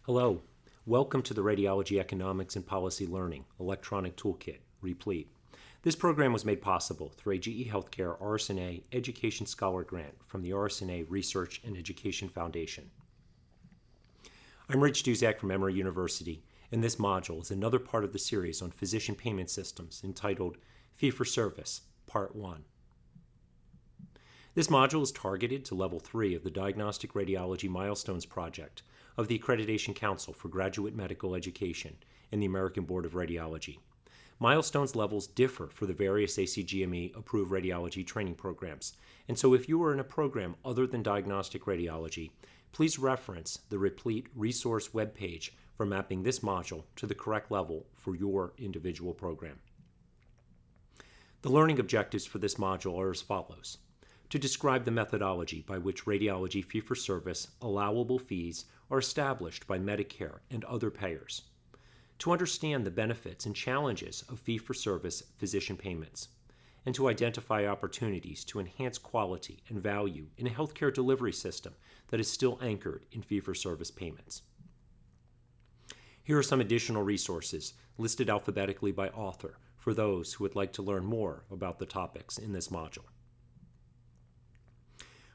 Hello, welcome to the Radiology Economics and Policy Learning Electronic Toolkit, Replete. This program was made possible through a GE Healthcare RSNA Education Scholar Grant from the RSNA Research and Education Foundation. I'm Rich Duzak from Emory University, and this module is another part of the series on physician payment systems entitled Fee-for-Service, Part 1. This module is targeted to Level 3 of the Diagnostic Radiology Milestones Project of the Accreditation Council for Graduate Medical Education and the American Board of Radiology. Milestones levels differ for the various ACGME-approved radiology training programs, and so if you are in a program other than diagnostic radiology, please reference the Replete resource webpage for mapping this module to the correct level for your individual program. The learning objectives for this module are as follows. To describe the methodology by which radiology fee-for-service allowable fees are established by Medicare and other payers. To understand the benefits and challenges of fee-for-service physician payments, and to identify opportunities to enhance quality and value in a healthcare delivery system that is still anchored in fee-for-service payments. Here are some additional resources listed alphabetically by author for those who would like to learn more about the topics in this module.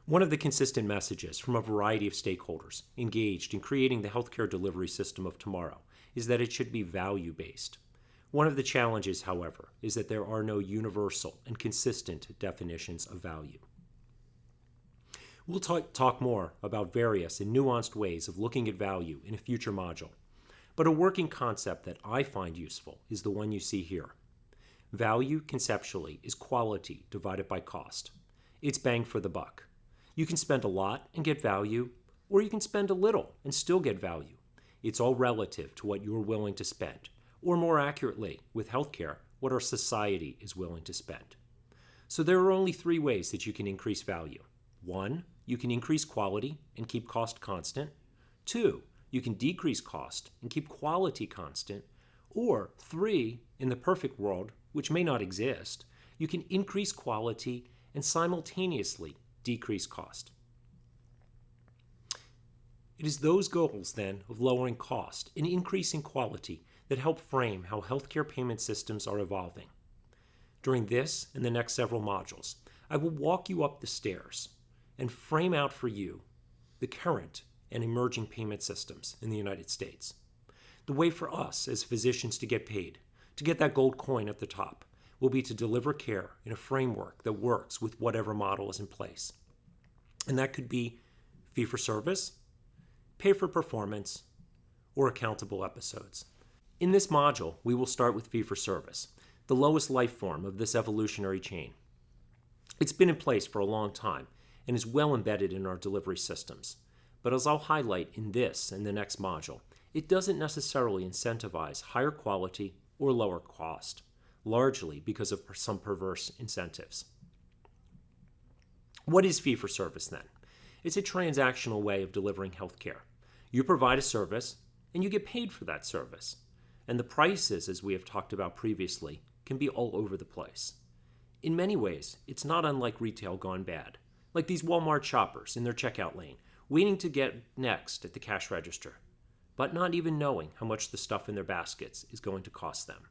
One of the consistent messages from a variety of stakeholders engaged in creating the healthcare delivery system of tomorrow is that it should be value-based. One of the challenges, however, is that there are no universal and consistent definitions of value. We'll talk more about various and nuanced ways of looking at value in a future module, but a working concept that I find useful is the one you see here. Value, conceptually, is quality divided by cost. It's bang for the buck. You can spend a lot and get value, or you can spend a little and still get value. It's all relative to what you're willing to spend, or more accurately, with healthcare, what our society is willing to spend. So there are only three ways that you can increase value. 1, you can increase quality and keep cost constant. 2, you can decrease cost and keep quality constant. Or 3, in the perfect world, which may not exist, you can increase quality and simultaneously decrease cost. It is those goals, then, of lowering cost and increasing quality that help frame how healthcare payment systems are evolving. During this and the next several modules, I will walk you up the stairs and frame out for you the current and emerging payment systems in the United States. The way for us as physicians to get paid, to get that gold coin at the top, will be to deliver care in a framework that works with whatever model is in place. And that could be fee-for-service, pay-for-performance, or accountable episodes. In this module, we will start with fee-for-service, the lowest life form of this evolutionary chain. It's been in place for a long time and is well embedded in our delivery systems. But as I'll highlight in this and the next module, it doesn't necessarily incentivize higher quality or lower cost, largely because of some perverse incentives. What is fee-for-service then? It's a transactional way of delivering healthcare. You provide a service, and you get paid for that service. And the prices, as we have talked about previously, can be all over the place. In many ways, it's not unlike retail gone bad, like these Walmart shoppers in their checkout lane, waiting to get next at the cash register, but not even knowing how much the stuff in their baskets is going to cost them.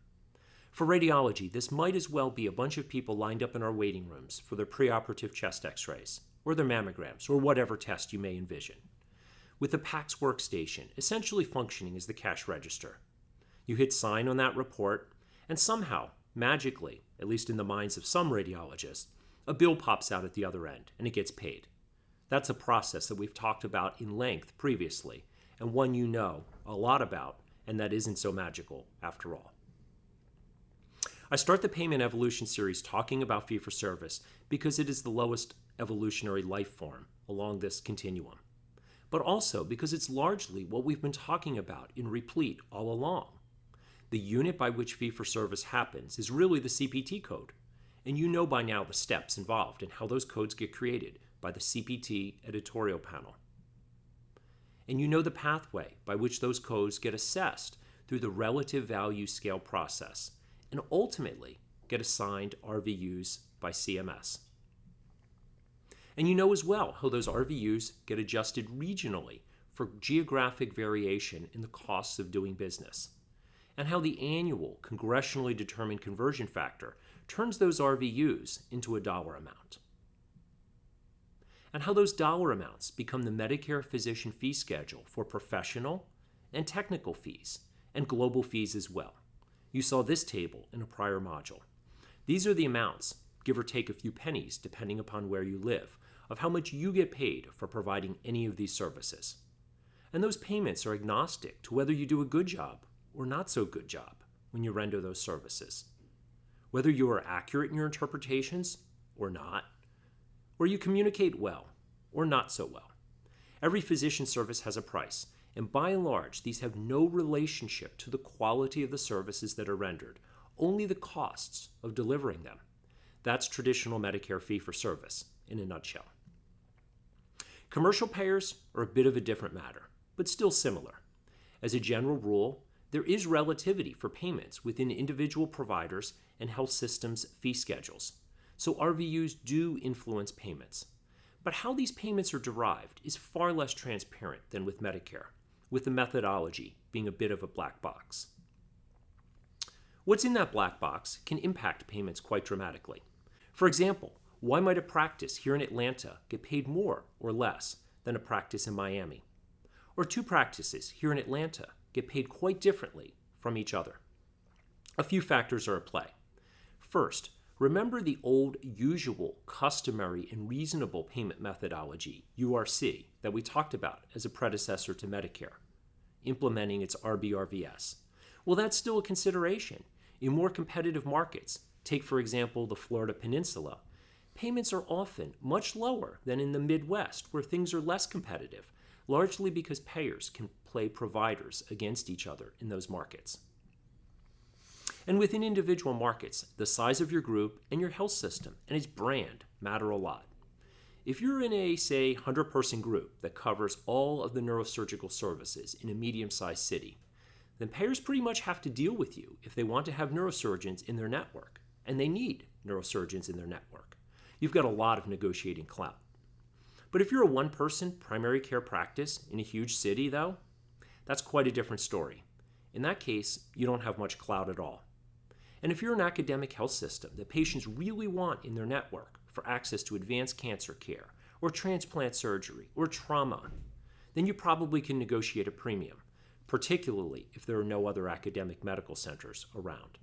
For radiology, this might as well be a bunch of people lined up in our waiting rooms for their preoperative chest x-rays, or their mammograms, or whatever test you may envision, with the PACS workstation essentially functioning as the cash register. You hit sign on that report, and somehow, magically, at least in the minds of some radiologists, a bill pops out at the other end, and it gets paid. That's a process that we've talked about in length previously, and one you know a lot about, and that isn't so magical after all. I start the Payment Evolution series talking about fee-for-service because it is the lowest evolutionary life form along this continuum, but also because it's largely what we've been talking about in Replete all along. The unit by which fee-for-service happens is really the CPT code, and you know by now the steps involved and how those codes get created by the CPT editorial panel. And you know the pathway by which those codes get assessed through the relative value scale process, and ultimately get assigned RVUs by CMS. And you know as well how those RVUs get adjusted regionally for geographic variation in the costs of doing business, and how the annual congressionally determined conversion factor turns those RVUs into a dollar amount, and how those dollar amounts become the Medicare physician fee schedule for professional and technical fees, and global fees as well. You saw this table in a prior module. These are the amounts, give or take a few pennies depending upon where you live, of how much you get paid for providing any of these services. And those payments are agnostic to whether you do a good job or not so good job when you render those services. Whether you are accurate in your interpretations or not, or you communicate well or not so well. Every physician service has a price, and by and large, these have no relationship to the quality of the services that are rendered, only the costs of delivering them. That's traditional Medicare fee-for-service in a nutshell. Commercial payers are a bit of a different matter, but still similar. As a general rule, there is relativity for payments within individual providers and health systems' fee schedules, so RVUs do influence payments. But how these payments are derived is far less transparent than with Medicare, with the methodology being a bit of a black box. What's in that black box can impact payments quite dramatically. For example, why might a practice here in Atlanta get paid more or less than a practice in Miami? Or two practices here in Atlanta get paid quite differently from each other? A few factors are at play. First, remember the old usual, customary, and reasonable payment methodology, URC, that we talked about as a predecessor to Medicare, implementing its RBRVS. Well, that's still a consideration. In more competitive markets, take for example the Florida Peninsula, payments are often much lower than in the Midwest where things are less competitive, largely because payers can play providers against each other in those markets. And within individual markets, the size of your group and your health system and its brand matter a lot. If you're in a, say, 100-person group that covers all of the neurosurgical services in a medium-sized city, then payers pretty much have to deal with you if they want to have neurosurgeons in their network, and they need neurosurgeons in their network. You've got a lot of negotiating clout. But if you're a one-person primary care practice in a huge city, though, that's quite a different story. In that case, you don't have much clout at all. And if you're an academic health system that patients really want in their network for access to advanced cancer care, or transplant surgery, or trauma, then you probably can negotiate a premium, particularly if there are no other academic medical centers around.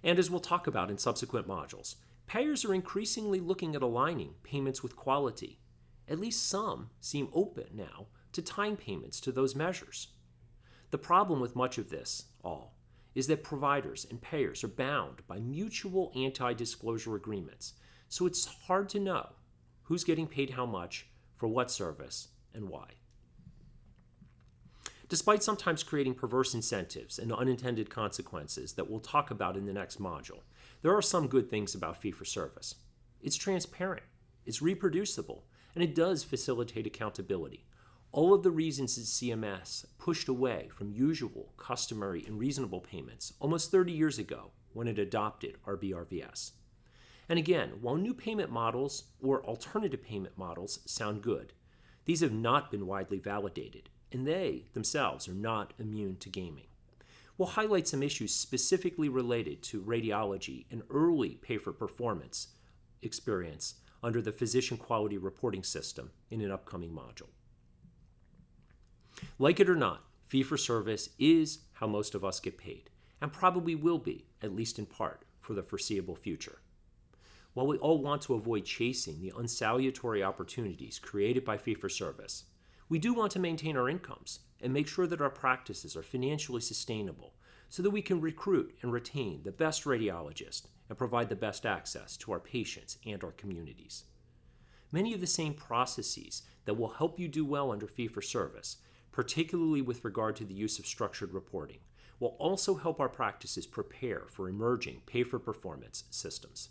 And as we'll talk about in subsequent modules, payers are increasingly looking at aligning payments with quality. At least some seem open now to tying payments to those measures. The problem with much of this all is that providers and payers are bound by mutual anti-disclosure agreements, so it's hard to know who's getting paid how much for what service and why. Despite sometimes creating perverse incentives and unintended consequences that we'll talk about in the next module, there are some good things about fee-for-service. It's transparent, it's reproducible, and it does facilitate accountability. All of the reasons that CMS pushed away from usual, customary, and reasonable payments almost 30 years ago when it adopted RBRVS. And again, while new payment models or alternative payment models sound good, these have not been widely validated, and they themselves are not immune to gaming. We'll highlight some issues specifically related to radiology and early pay-for-performance experience under the Physician Quality Reporting System in an upcoming module. Like it or not, fee-for-service is how most of us get paid, and probably will be, at least in part, for the foreseeable future. While we all want to avoid chasing the unsalutary opportunities created by fee-for-service, we do want to maintain our incomes and make sure that our practices are financially sustainable so that we can recruit and retain the best radiologists and provide the best access to our patients and our communities. Many of the same processes that will help you do well under fee-for-service, particularly with regard to the use of structured reporting, will also help our practices prepare for emerging pay-for-performance systems.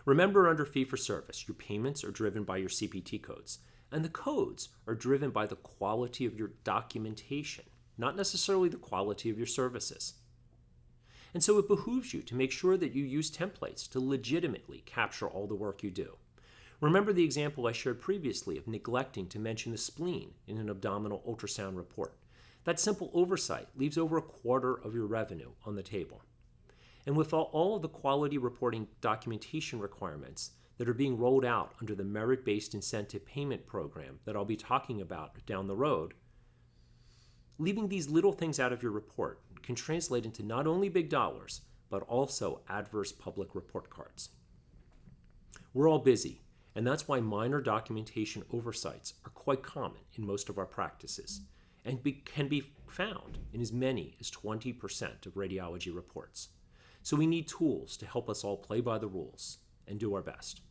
Remember, under fee-for-service, your payments are driven by your CPT codes, and the codes are driven by the quality of your documentation, not necessarily the quality of your services. And so it behooves you to make sure that you use templates to legitimately capture all the work you do. Remember the example I shared previously of neglecting to mention the spleen in an abdominal ultrasound report. That simple oversight leaves over a quarter of your revenue on the table. And with all of the quality reporting documentation requirements that are being rolled out under the merit-based incentive payment program that I'll be talking about down the road, leaving these little things out of your report can translate into not only big dollars, but also adverse public report cards. We're all busy, and that's why minor documentation oversights are quite common in most of our practices and can be found in as many as 20% of radiology reports. So we need tools to help us all play by the rules and do our best.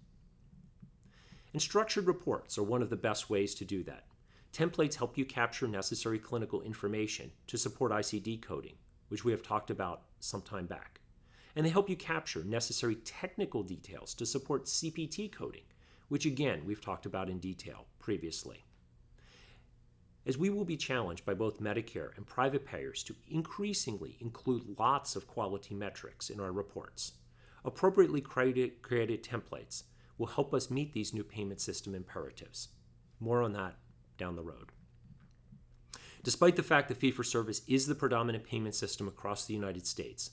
And structured reports are one of the best ways to do that. Templates help you capture necessary clinical information to support ICD coding, which we have talked about some time back. And they help you capture necessary technical details to support CPT coding, which again we've talked about in detail previously. As we will be challenged by both Medicare and private payers to increasingly include lots of quality metrics in our reports, appropriately created templates will help us meet these new payment system imperatives. More on that down the road. Despite the fact that fee-for-service is the predominant payment system across the United States,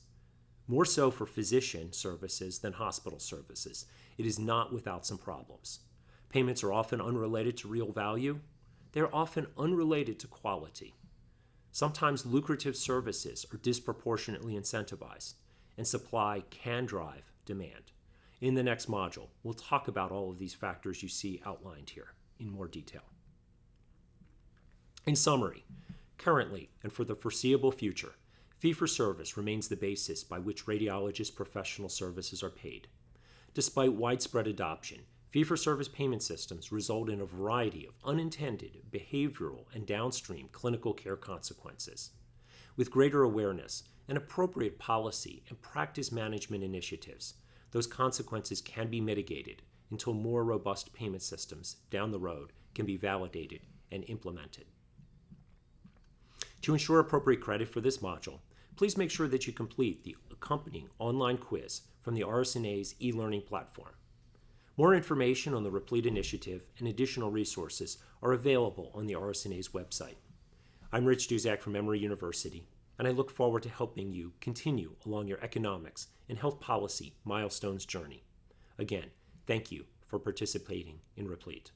more so for physician services than hospital services, it is not without some problems. Payments are often unrelated to real value. They're often unrelated to quality. Sometimes lucrative services are disproportionately incentivized, and supply can drive demand. In the next module, we'll talk about all of these factors you see outlined here in more detail. In summary, currently and for the foreseeable future, fee-for-service remains the basis by which radiologist professional services are paid. Despite widespread adoption, fee-for-service payment systems result in a variety of unintended behavioral and downstream clinical care consequences. With greater awareness and appropriate policy and practice management initiatives, those consequences can be mitigated until more robust payment systems down the road can be validated and implemented. To ensure appropriate credit for this module, please make sure that you complete the accompanying online quiz from the RSNA's e-learning platform. More information on the REPLETE initiative and additional resources are available on the RSNA's website. I'm Rich Duzak from Emory University, and I look forward to helping you continue along your economics and health policy milestones journey. Again, thank you for participating in REPLETE.